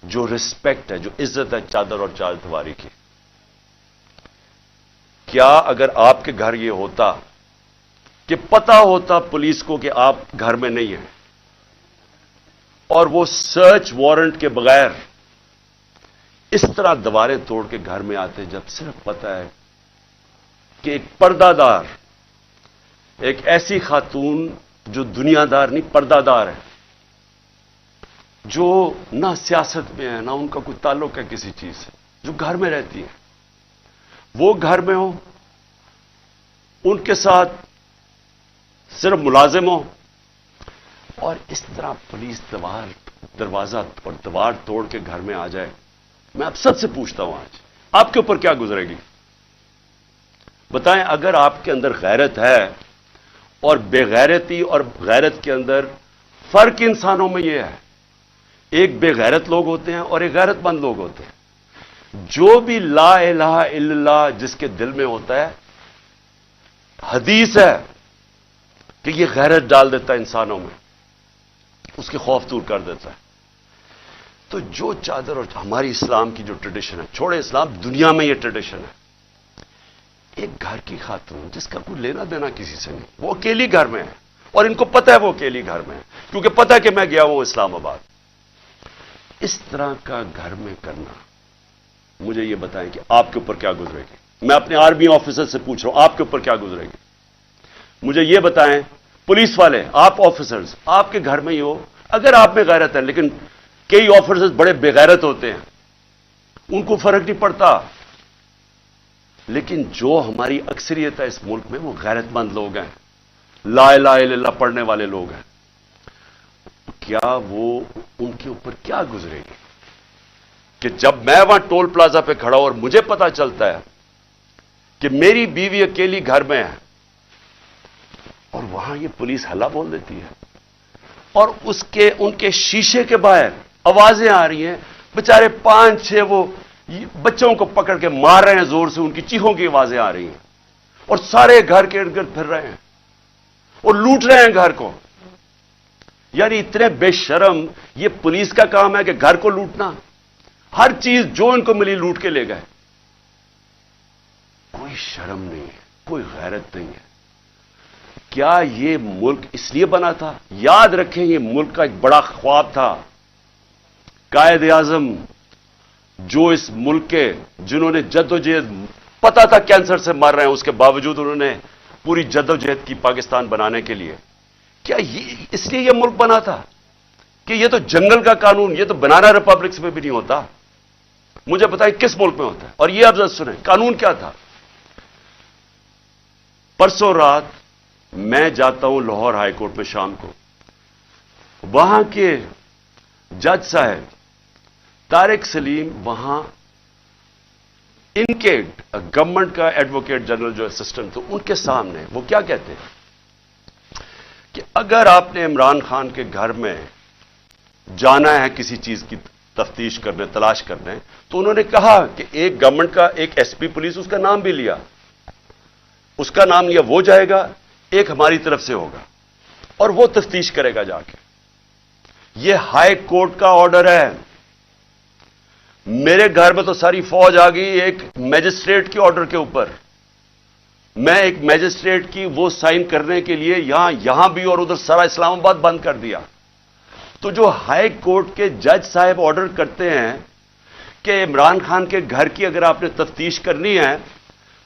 جو رسپیکٹ ہے, جو عزت ہے چادر اور چار دیواری کی, کیا اگر آپ کے گھر یہ ہوتا کہ پتہ ہوتا پولیس کو کہ آپ گھر میں نہیں ہیں, اور وہ سرچ وارنٹ کے بغیر اس طرح دیواریں توڑ کے گھر میں آتے, جب صرف پتہ ہے کہ ایک پردہ دار, ایک ایسی خاتون جو دنیا دار نہیں پردہ دار ہے, جو نہ سیاست میں ہے نہ ان کا کوئی تعلق ہے کسی چیز سے, جو گھر میں رہتی ہے, وہ گھر میں ہو, ان کے ساتھ صرف ملازم ہو, اور اس طرح پولیس دروازہ اور دیوار توڑ کے گھر میں آ جائے. میں آپ سب سے پوچھتا ہوں آج آپ کے اوپر کیا گزرے گی؟ بتائیں. اگر آپ کے اندر غیرت ہے, اور بے غیرتی اور غیرت کے اندر فرق انسانوں میں یہ ہے, ایک بے غیرت لوگ ہوتے ہیں اور ایک غیرت مند لوگ ہوتے ہیں. جو بھی لا الہ الا اللہ جس کے دل میں ہوتا ہے, حدیث ہے کہ یہ غیرت ڈال دیتا ہے انسانوں میں, اس کے خوف دور کر دیتا ہے. تو جو چادر اور ہماری اسلام کی جو ٹریڈیشن ہے, چھوڑے اسلام, دنیا میں یہ ٹریڈیشن ہے, ایک گھر کی خاتون جس کا کوئی لینا دینا کسی سے نہیں, وہ اکیلی گھر میں ہے, اور ان کو پتہ ہے وہ اکیلی گھر میں ہے, کیونکہ پتہ ہے کہ میں گیا ہوں اسلام آباد. اس طرح کا گھر میں کرنا, مجھے یہ بتائیں کہ آپ کے اوپر کیا گزرے گی؟ میں اپنے آرمی آفیسر سے پوچھ رہا ہوں, آپ کے اوپر کیا گزرے گی؟ مجھے یہ بتائیں, پولیس والے, آپ آفیسرز, آپ کے گھر میں ہی ہو, اگر آپ میں غیرت ہے, لیکن کئی آفیسرز بڑے بے غیرت ہوتے ہیں, ان کو فرق نہیں پڑتا, لیکن جو ہماری اکثریت ہے اس ملک میں وہ غیرت مند لوگ ہیں, لا الہ الا اللہ پڑھنے والے لوگ ہیں. کیا وہ ان کے اوپر کیا گزرے گی کہ جب میں وہاں ٹول پلازا پہ کھڑا ہوں اور مجھے پتا چلتا ہے کہ میری بیوی اکیلی گھر میں ہے, اور وہاں یہ پولیس ہلا بول دیتی ہے, اور ان کے شیشے کے باہر آوازیں آ رہی ہیں, بےچارے 5-6 وہ بچوں کو پکڑ کے مار رہے ہیں زور سے, ان کی چیخوں کی آوازیں آ رہی ہیں, اور سارے گھر کے ارد گرد پھر رہے ہیں اور لوٹ رہے ہیں گھر کو. یعنی اتنے بے شرم, یہ پولیس کا کام ہے کہ گھر کو لوٹنا, ہر چیز جو ان کو ملی لوٹ کے لے گئے. کوئی شرم نہیں ہے, کوئی غیرت نہیں ہے. کیا یہ ملک اس لیے بنا تھا؟ یاد رکھیں, یہ ملک کا ایک بڑا خواب تھا. قائد اعظم جو اس ملک کے, جنہوں نے جدوجہد, پتا تھا کینسر سے مر رہے ہیں, اس کے باوجود انہوں نے پوری جدوجہد کی پاکستان بنانے کے لیے. کیا اس لیے یہ ملک بنا تھا کہ یہ تو جنگل کا قانون, یہ تو بنانا ریپبلکس میں بھی نہیں ہوتا. مجھے بتائیں کس ملک میں ہوتا ہے؟ اور یہ آپ ذرا سنیں قانون کیا تھا. پرسوں رات میں جاتا ہوں لاہور ہائی کورٹ میں شام کو. وہاں کے جج صاحب طارق سلیم وہاں ان کے گورنمنٹ کا ایڈوکیٹ جنرل جو اسسٹنٹ تھے ان کے سامنے وہ کیا کہتے ہیں کہ اگر آپ نے عمران خان کے گھر میں جانا ہے کسی چیز کی تفتیش کرنے تلاش کرنے تو انہوں نے کہا کہ ایک گورنمنٹ کا ایک ایس پی پولیس اس کا نام بھی لیا اس کا نام لیا وہ جائے گا ایک ہماری طرف سے ہوگا اور وہ تفتیش کرے گا جا کے. یہ ہائی کورٹ کا آرڈر ہے. میرے گھر میں تو ساری فوج آ گئی ایک میجسٹریٹ کے آرڈر کے اوپر. میں ایک میجسٹریٹ کی وہ سائن کرنے کے لیے یہاں بھی اور ادھر سارا اسلام آباد بند کر دیا. تو جو ہائی کورٹ کے جج صاحب آرڈر کرتے ہیں کہ عمران خان کے گھر کی اگر آپ نے تفتیش کرنی ہے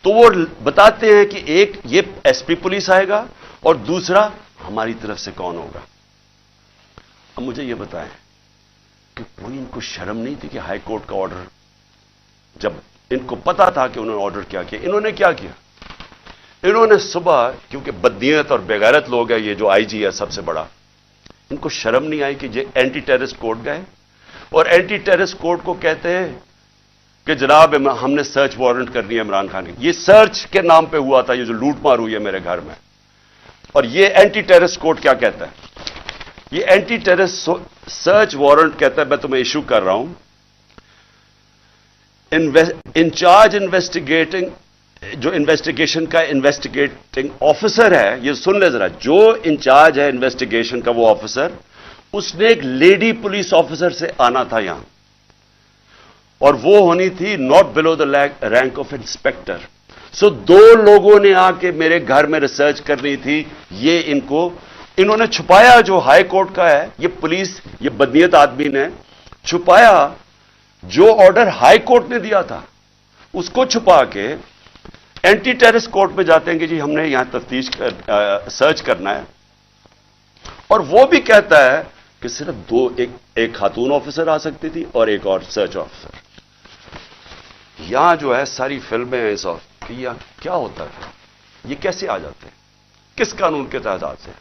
تو وہ بتاتے ہیں کہ ایک یہ ایس پی پولیس آئے گا اور دوسرا ہماری طرف سے کون ہوگا. اب مجھے یہ بتائیں کہ کوئی ان کو شرم نہیں تھی کہ ہائی کورٹ کا آرڈر جب ان کو پتا تھا کہ انہوں نے آرڈر کیا کیا انہوں نے کیا کیا انہوں نے صبح کیونکہ بدنیت اور بےغیرت لوگ ہیں یہ جو آئی جی ہے سب سے بڑا ان کو شرم نہیں آئی کہ یہ اینٹی ٹیررسٹ کورٹ گئے اور اینٹی ٹیررسٹ کورٹ کو کہتے ہیں کہ جناب ہم نے سرچ وارنٹ کرنی ہے عمران خان کی. یہ سرچ کے نام پہ ہوا تھا یہ جو لوٹ مار ہوئی ہے میرے گھر میں. اور یہ اینٹی ٹیررسٹ کورٹ کیا کہتا ہے یہ اینٹی ٹیررسٹ سرچ وارنٹ کہتا ہے میں تمہیں ایشو کر رہا ہوں انچارج انویسٹیگیٹنگ جو انویسٹیگیشن کا انویسٹیگیٹنگ آفیسر ہے یہ سن لے ذرا جو انچارج ہے انویسٹیگیشن کا وہ آفیسر اس نے ایک لیڈی پولیس آفیسر سے آنا تھا یہاں اور وہ ہونی تھی not below the rank of inspector. So دو لوگوں نے آ کے میرے گھر میں ریسرچ کرنی تھی. یہ انہوں نے چھپایا جو ہائی کورٹ کا ہے یہ پولیس یہ بدنیت آدمی نے چھپایا جو آرڈر ہائی کورٹ نے دیا تھا اس کو چھپا کے اینٹی ٹیررسٹ کورٹ میں جاتے ہیں کہ جی ہم نے یہاں تفتیش سرچ کرنا ہے اور وہ بھی کہتا ہے کہ صرف ایک خاتون آفیسر آ سکتی تھی اور ایک اور سرچ آفیسر. یہاں جو ہے ساری فلمیں ہیں اس وقت کہ یہ کیا ہوتا ہے یہ کیسے آ جاتے ہیں کس قانون کے تحت آتے ہیں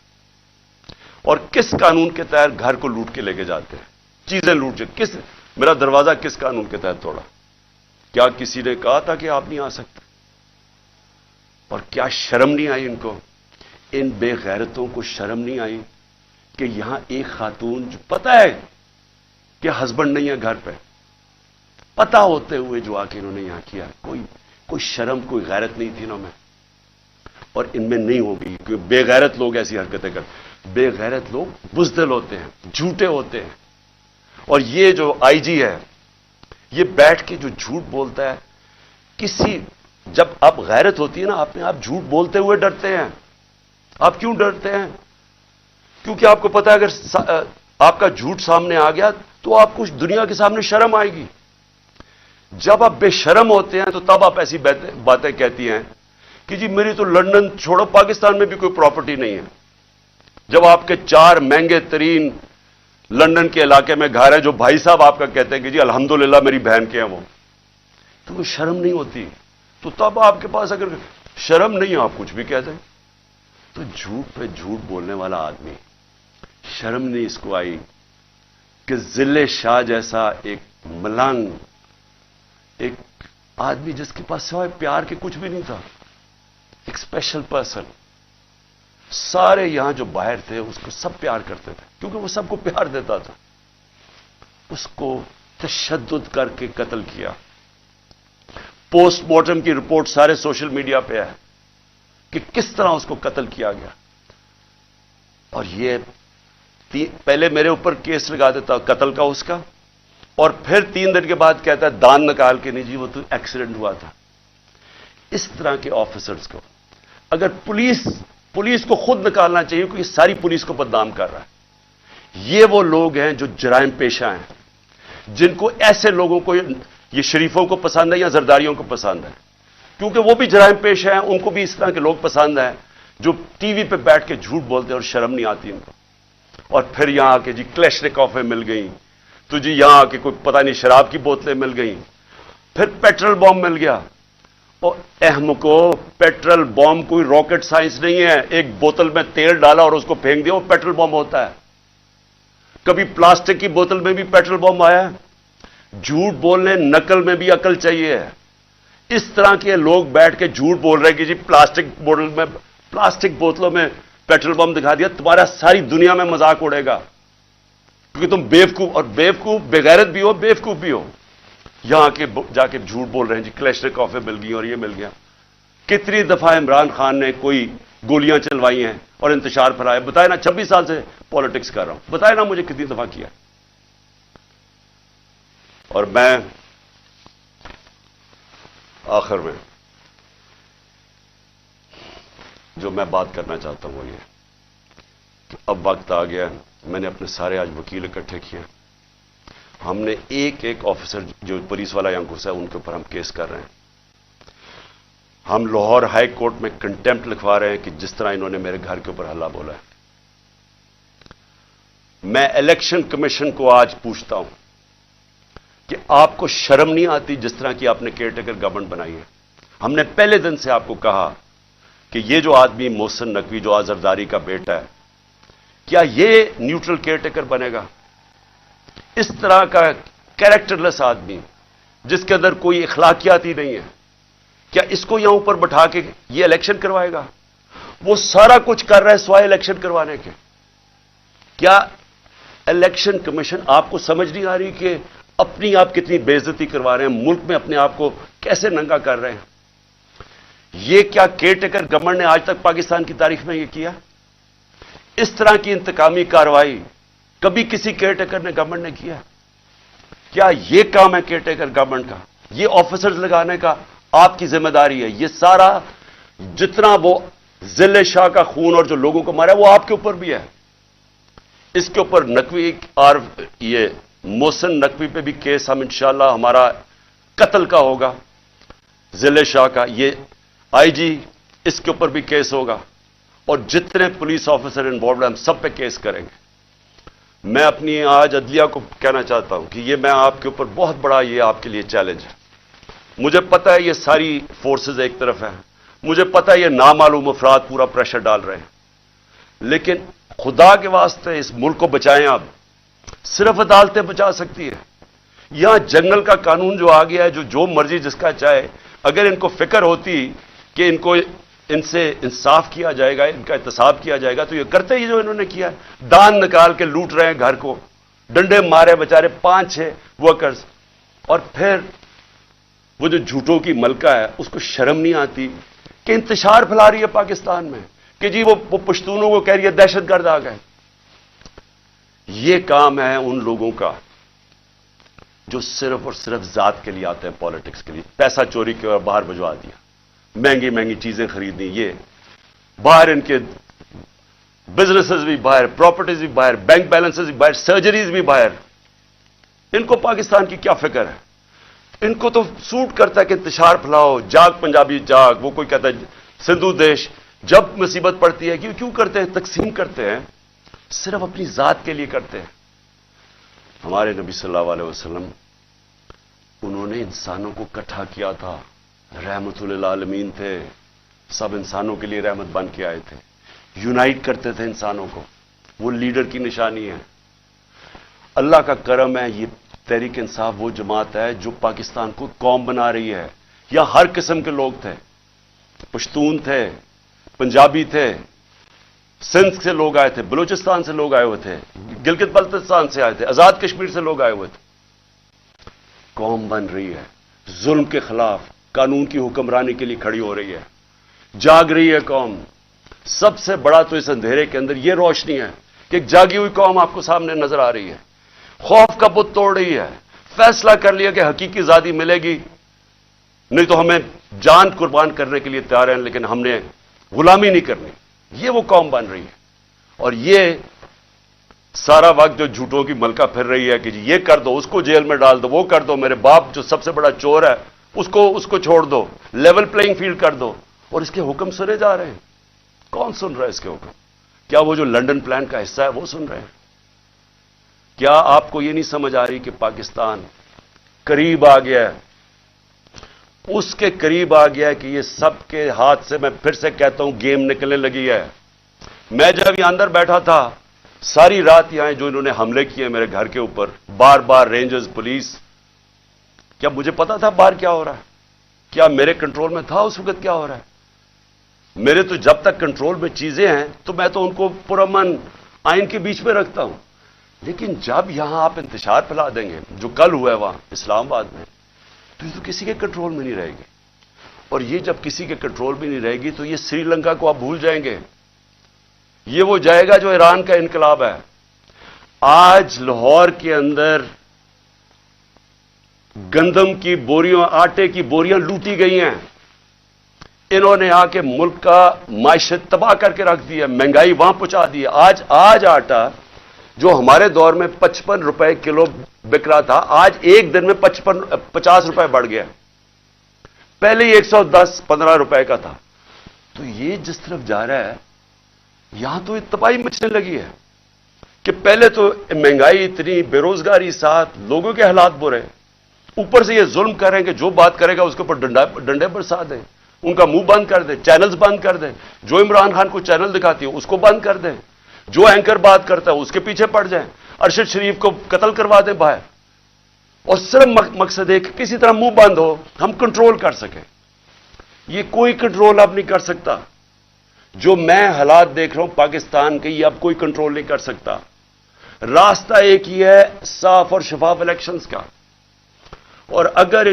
اور کس قانون کے تحت گھر کو لوٹ کے لے کے جاتے ہیں چیزیں لوٹ کے میرا دروازہ کس قانون کے تحت توڑا کیا کسی نے کہا تھا کہ آپ نہیں آ سکتے اور کیا شرم نہیں آئی ان کو ان بے غیرتوں کو شرم نہیں آئی کہ یہاں ایک خاتون جو پتہ ہے کہ ہسبینڈ نہیں ہے گھر پہ پتہ ہوتے ہوئے جو آ کے انہوں نے یہاں کیا کوئی شرم کوئی غیرت نہیں تھی انہوں میں اور ان میں نہیں ہوگی کیونکہ بے غیرت لوگ ایسی حرکتیں کرتے بے غیرت لوگ بزدل ہوتے ہیں جھوٹے ہوتے ہیں اور یہ جو آئی جی ہے یہ بیٹھ کے جو جھوٹ بولتا ہے کسی جب آپ غیرت ہوتی ہے نا اپنے آپ جھوٹ بولتے ہوئے ڈرتے ہیں. آپ کیوں ڈرتے ہیں کیونکہ آپ کو پتا ہے اگر آپ کا جھوٹ سامنے آ گیا تو آپ کو دنیا کے سامنے شرم آئے گی. جب آپ بے شرم ہوتے ہیں تو تب آپ ایسی باتیں کہتی ہیں کہ جی میری تو لندن چھوڑو پاکستان میں بھی کوئی پراپرٹی نہیں ہے جب آپ کے 4 مہنگے ترین لندن کے علاقے میں گھر ہے جو بھائی صاحب آپ کا کہتے ہیں کہ جی الحمدللہ میری بہن کے ہیں وہ تو کوئی شرم نہیں ہوتی تو تب آپ کے پاس اگر شرم نہیں آپ کچھ بھی کہتے تو جھوٹ پہ جھوٹ بولنے والا آدمی شرم نہیں اس کو آئی کہ ذل شاہ جیسا ایک ملنگ ایک آدمی جس کے پاس سوائے پیار کے کچھ بھی نہیں تھا ایک اسپیشل پرسن سارے یہاں جو باہر تھے اس کو سب پیار کرتے تھے کیونکہ وہ سب کو پیار دیتا تھا اس کو تشدد کر کے قتل کیا. پوسٹ مارٹم کی رپورٹ سارے سوشل میڈیا پہ ہے کہ کس طرح اس کو قتل کیا گیا اور یہ پہلے میرے اوپر کیس لگا دیتا قتل کا اس کا اور پھر 3 دن کے بعد کہتا ہے دان نکال کے نہیں جی وہ تو ایکسیڈنٹ ہوا تھا. اس طرح کے آفیسرز کو اگر پولیس کو خود نکالنا چاہیے کیونکہ ساری پولیس کو بدنام کر رہا ہے. یہ وہ لوگ ہیں جو جرائم پیشہ ہیں جن کو ایسے لوگوں کو یہ شریفوں کو پسند ہے یا زرداریوں کو پسند ہے کیونکہ وہ بھی جرائم پیشہ ہیں ان کو بھی اس طرح کے لوگ پسند ہیں جو ٹی وی پہ بیٹھ کے جھوٹ بولتے ہیں اور شرم نہیں آتی ان کو اور پھر یہاں آ کے جی کلیشنکوفیں مل گئیں تو جی یہاں آ کے کوئی پتہ نہیں شراب کی بوتلیں مل گئیں پھر پیٹرول بم مل گیا. اور احمقو, پیٹرول بم کوئی راکٹ سائنس نہیں ہے. ایک بوتل میں تیل ڈالا اور اس کو پھینک دیا, وہ پیٹرول بم ہوتا ہے. کبھی پلاسٹک کی بوتل میں بھی پیٹرول بم آیا ہے. جھوٹ بولنے نقل میں بھی عقل چاہیے. اس طرح کے لوگ بیٹھ کے جھوٹ بول رہے ہیں کہ جی پلاسٹک بوتلوں میں پیٹرول بم دکھا دیا. تمہارا ساری دنیا میں مذاق اڑے گا, کیونکہ تم بیوقوف, اور بیوقوف بغیرت بھی ہو, بیوقوف بھی ہو. یہاں کے جا کے جھوٹ بول رہے ہیں جی کلیشنکوفیں مل گئی اور یہ مل گیا. کتنی دفعہ عمران خان نے کوئی گولیاں چلوائی ہیں اور انتشار پھیلایا؟ بتائے نا, 26 سال سے پالیٹکس کر رہا ہوں, بتائے نا مجھے کتنی دفعہ کیا. اور میں آخر میں جو میں بات کرنا چاہتا ہوں وہ یہ کہ اب وقت آ گیا. میں نے اپنے سارے آج وکیل اکٹھے کیے. ہم نے ایک ایک آفیسر جو پولیس والا یہاں گھسا ہے ان کے اوپر ہم کیس کر رہے ہیں. ہم لاہور ہائی کورٹ میں کنٹمپٹ لکھوا رہے ہیں کہ جس طرح انہوں نے میرے گھر کے اوپر ہلا بولا ہے. میں الیکشن کمیشن کو آج پوچھتا ہوں کہ آپ کو شرم نہیں آتی جس طرح کی آپ نے کیئر ٹیکر گورنمنٹ بنائی ہے؟ ہم نے پہلے دن سے آپ کو کہا کہ یہ جو آدمی محسن نقوی جو آزرداری کا بیٹا ہے, کیا یہ نیوٹرل کیئر ٹیکر بنے گا؟ اس طرح کا کیریکٹر لیس آدمی جس کے اندر کوئی اخلاقیات ہی نہیں ہے, کیا اس کو یہاں اوپر بٹھا کے یہ الیکشن کروائے گا؟ وہ سارا کچھ کر رہا ہے سوائے الیکشن کروانے کے. کیا الیکشن کمیشن آپ کو سمجھ نہیں آ رہی کہ اپنی آپ کتنی بے عزتی کروا رہے ہیں, ملک میں اپنے آپ کو کیسے ننگا کر رہے ہیں؟ یہ کیا کیئر ٹیکر گورنمنٹ نے آج تک پاکستان کی تاریخ میں یہ کیا؟ اس طرح کی انتقامی کارروائی کبھی کسی کیئر ٹیکر نے گورنمنٹ نے کیا؟ کیا یہ کام ہے کیئر ٹیکر گورنمنٹ کا؟ یہ آفیسرز لگانے کا آپ کی ذمہ داری ہے. یہ سارا جتنا وہ ضلع شاہ کا خون اور جو لوگوں کو مارا وہ آپ کے اوپر بھی ہے. اس کے اوپر نقوی اور یہ محسن نقوی پہ بھی کیس ہم انشاءاللہ ہمارا قتل کا ہوگا, ضلع شاہ کا, یہ آئی جی اس کے اوپر بھی کیس ہوگا, اور جتنے پولیس آفیسر انوالوڈ ہیں ہم سب پہ کیس کریں گے. میں اپنی آج عدلیہ کو کہنا چاہتا ہوں کہ یہ میں آپ کے اوپر بہت بڑا یہ آپ کے لیے چیلنج ہے. مجھے پتا ہے یہ ساری فورسز ایک طرف ہیں, مجھے پتا ہے یہ نامعلوم افراد پورا پریشر ڈال رہے ہیں, لیکن خدا کے واسطے اس ملک کو بچائیں. آپ صرف عدالتیں بچا سکتی ہے. یہاں جنگل کا قانون جو آ گیا ہے, جو مرضی جس کا چاہے, اگر ان کو فکر ہوتی کہ ان سے انصاف کیا جائے گا, ان کا احتساب کیا جائے گا, تو یہ کرتے ہی جو انہوں نے کیا ہے. دان نکال کے لوٹ رہے ہیں گھر کو, ڈنڈے مارے بیچارے 5-6 ورکرز, اور پھر وہ جو جھوٹوں کی ملکہ ہے اس کو شرم نہیں آتی کہ انتشار پھیلا رہی ہے پاکستان میں کہ جی وہ پشتونوں کو کہہ رہی ہے دہشت گرد آ گئے. یہ کام ہے ان لوگوں کا جو صرف اور صرف ذات کے لیے آتے ہیں, پالیٹکس کے لیے. پیسہ چوری کے اور باہر بھجوا دیا, مہنگی مہنگی چیزیں خریدنی, یہ باہر ان کے بزنسز بھی باہر, پراپرٹیز بھی باہر, بینک بیلنسز بھی باہر, سرجریز بھی باہر. ان کو پاکستان کی کیا فکر ہے؟ ان کو تو سوٹ کرتا ہے کہ انتشار پھیلاؤ, جاگ پنجابی جاگ. وہ کوئی کہتا ہے سندھو دیش. جب مصیبت پڑتی ہے کیوں کرتے ہیں؟ تقسیم کرتے ہیں, صرف اپنی ذات کے لیے کرتے ہیں. ہمارے نبی صلی اللہ علیہ وسلم انہوں نے انسانوں کو اکٹھا کیا تھا, رحمت للعالمین تھے, سب انسانوں کے لیے رحمت بن کے آئے تھے, یونائٹ کرتے تھے انسانوں کو. وہ لیڈر کی نشانی ہے. اللہ کا کرم ہے, یہ تحریک انصاف وہ جماعت ہے جو پاکستان کو قوم بنا رہی ہے. یا ہر قسم کے لوگ تھے, پشتون تھے, پنجابی تھے, سندھ سے لوگ آئے تھے, بلوچستان سے لوگ آئے ہوئے تھے, گلگت بلتستان سے آئے تھے, آزاد کشمیر سے لوگ آئے ہوئے تھے. قوم بن رہی ہے, ظلم کے خلاف قانون کی حکمرانی کے لیے کھڑی ہو رہی ہے, جاگ رہی ہے قوم. سب سے بڑا تو اس اندھیرے کے اندر یہ روشنی ہے کہ ایک جاگی ہوئی قوم آپ کو سامنے نظر آ رہی ہے, خوف کا بت توڑ رہی ہے, فیصلہ کر لیا کہ حقیقی آزادی ملے گی, نہیں تو ہمیں جان قربان کرنے کے لیے تیار ہیں, لیکن ہم نے غلامی نہیں کرنی. یہ وہ قوم بن رہی ہے. اور یہ سارا وقت جو جھوٹوں کی ملکہ پھر رہی ہے کہ جی یہ کر دو, اس کو جیل میں ڈال دو, وہ کر دو, میرے باپ جو سب سے بڑا چور ہے اس کو چھوڑ دو, لیول پلئنگ فیلڈ کر دو, اور اس کے حکم سنے جا رہے ہیں. کون سن رہا ہے اس کے حکم؟ کیا وہ جو لنڈن پلان کا حصہ ہے وہ سن رہے ہیں؟ کیا آپ کو یہ نہیں سمجھ آ رہی کہ پاکستان قریب آ گیا ہے, اس کے قریب آ گیا کہ یہ سب کے ہاتھ سے، میں پھر سے کہتا ہوں، گیم نکلنے لگی ہے۔ میں جب یہاں اندر بیٹھا تھا، ساری رات یہاں جو انہوں نے حملے کیے میرے گھر کے اوپر، بار بار رینجرز، پولیس، کیا مجھے پتا تھا باہر کیا ہو رہا ہے؟ کیا میرے کنٹرول میں تھا اس وقت کیا ہو رہا ہے؟ میرے تو جب تک کنٹرول میں چیزیں ہیں تو میں تو ان کو پرامن آئین کے بیچ میں رکھتا ہوں، لیکن جب یہاں آپ انتشار پھیلا دیں گے جو کل ہوا ہے وہاں اسلام آباد میں، تو یہ تو کسی کے کنٹرول میں نہیں رہے گی، اور یہ جب کسی کے کنٹرول میں نہیں رہے گی تو یہ سری لنکا کو آپ بھول جائیں گے، یہ وہ جائے گا جو ایران کا انقلاب ہے۔ آج لاہور کے اندر گندم کی بوریاں، آٹے کی بوریاں لوٹی گئی ہیں، انہوں نے آ کے ملک کا معیشت تباہ کر کے رکھ دی ہے، مہنگائی وہاں پہنچا دی ہے۔ آج آٹا جو ہمارے دور میں 55 روپے کلو بک رہا تھا، آج ایک دن میں 50 روپے بڑھ گیا، پہلے ہی 110-15 روپے کا تھا۔ تو یہ جس طرف جا رہا ہے، یہاں تو تباہی مچنے لگی ہے کہ پہلے تو مہنگائی اتنی، بے روزگاری ساتھ، لوگوں کے حالات برے، اوپر سے یہ ظلم کریں کہ جو بات کرے گا اس کے اوپر ڈنڈے برسا دیں، ان کا منہ بند کر دیں، چینلز بند کر دیں، جو عمران خان کو چینل دکھاتی ہے اس کو بند کر دیں، جو اینکر بات کرتا ہے اس کے پیچھے پڑ جائیں، ارشد شریف کو قتل کروا دیں باہر، اور صرف مقصد ہے کہ کسی طرح منہ بند ہو، ہم کنٹرول کر سکیں۔ یہ کوئی کنٹرول اب نہیں کر سکتا۔ جو میں حالات دیکھ رہا ہوں پاکستان کے، یہ اب کوئی کنٹرول نہیں کر سکتا۔ راستہ ایک ہی ہے، صاف اور شفاف الیکشنز کا، اور اگر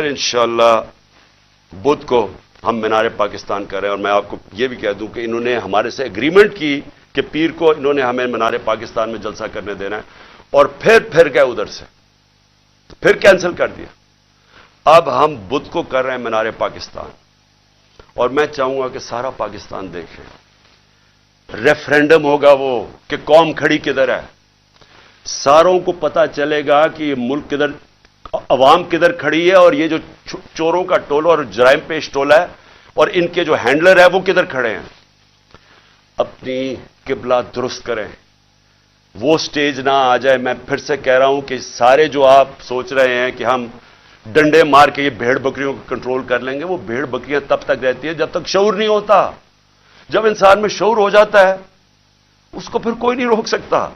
انشاءاللہ بدھ کو ہم مینار پاکستان کر رہے ہیں، اور میں آپ کو یہ بھی کہہ دوں کہ انہوں نے ہمارے سے اگریمنٹ کی کہ پیر کو انہوں نے ہمیں مینار پاکستان میں جلسہ کرنے دینا ہے، اور پھر گئے ادھر سے، پھر کینسل کر دیا۔ اب ہم بدھ کو کر رہے ہیں مینار پاکستان، اور میں چاہوں گا کہ سارا پاکستان دیکھے، ریفرینڈم ہوگا وہ کہ قوم کھڑی کدھر ہے، ساروں کو پتا چلے گا کہ یہ ملک کدھر، عوام کدھر کھڑی ہے، اور یہ جو چوروں کا ٹولہ اور جرائم پیش ٹولہ ہے اور ان کے جو ہینڈلر ہے وہ کدھر کھڑے ہیں۔ اپنی قبلہ درست کریں، وہ سٹیج نہ آ جائے۔ میں پھر سے کہہ رہا ہوں کہ سارے جو آپ سوچ رہے ہیں کہ ہم ڈنڈے مار کے یہ بھیڑ بکریوں کو کنٹرول کر لیں گے، وہ بھیڑ بکریاں تب تک رہتی ہے جب تک شعور نہیں ہوتا۔ جب انسان میں شعور ہو جاتا ہے اس کو پھر کوئی نہیں روک سکتا۔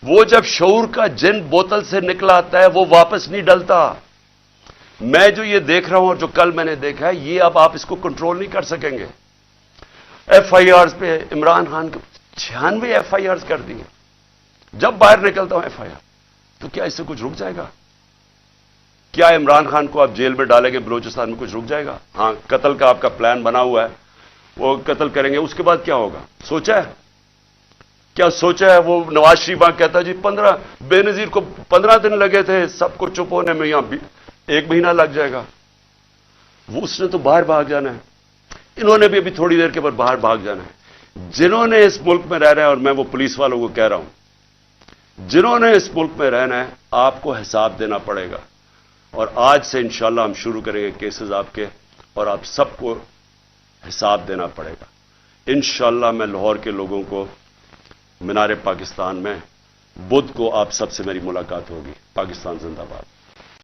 وہ جب شعور کا جن بوتل سے نکلا آتا ہے وہ واپس نہیں ڈلتا۔ میں جو یہ دیکھ رہا ہوں اور جو کل میں نے دیکھا ہے، یہ اب آپ اس کو کنٹرول نہیں کر سکیں گے۔ ایف آئی آرز پہ عمران خان کو 96 ایف آئی آرز کر دی ہیں۔ جب باہر نکلتا ہوں ایف آئی آر، تو کیا اس سے کچھ رک جائے گا؟ کیا عمران خان کو آپ جیل میں ڈالیں گے بلوچستان میں کچھ رک جائے گا؟ ہاں، قتل کا آپ کا پلان بنا ہوا ہے، وہ قتل کریں گے، اس کے بعد کیا ہوگا سوچا ہے؟ کیا سوچا ہے؟ وہ نواز شریف کہتا ہے جی 15 بے نظیر کو 15 دن لگے تھے سب کو چپ ہونے میں، یہاں 1 مہینہ لگ جائے گا۔ وہ اس نے تو باہر بھاگ جانا ہے، انہوں نے بھی ابھی تھوڑی دیر کے بعد باہر بھاگ جانا ہے۔ جنہوں نے اس ملک میں رہنا ہے، اور میں وہ پولیس والوں کو کہہ رہا ہوں، جنہوں نے اس ملک میں رہنا ہے آپ کو حساب دینا پڑے گا، اور آج سے انشاءاللہ ہم شروع کریں گے کیسز آپ کے، اور آپ سب کو حساب دینا پڑے گا۔ انشاءاللہ میں لاہور کے لوگوں کو مینار پاکستان میں بدھ کو آپ سب سے میری ملاقات ہوگی۔ پاکستان زندہ باد۔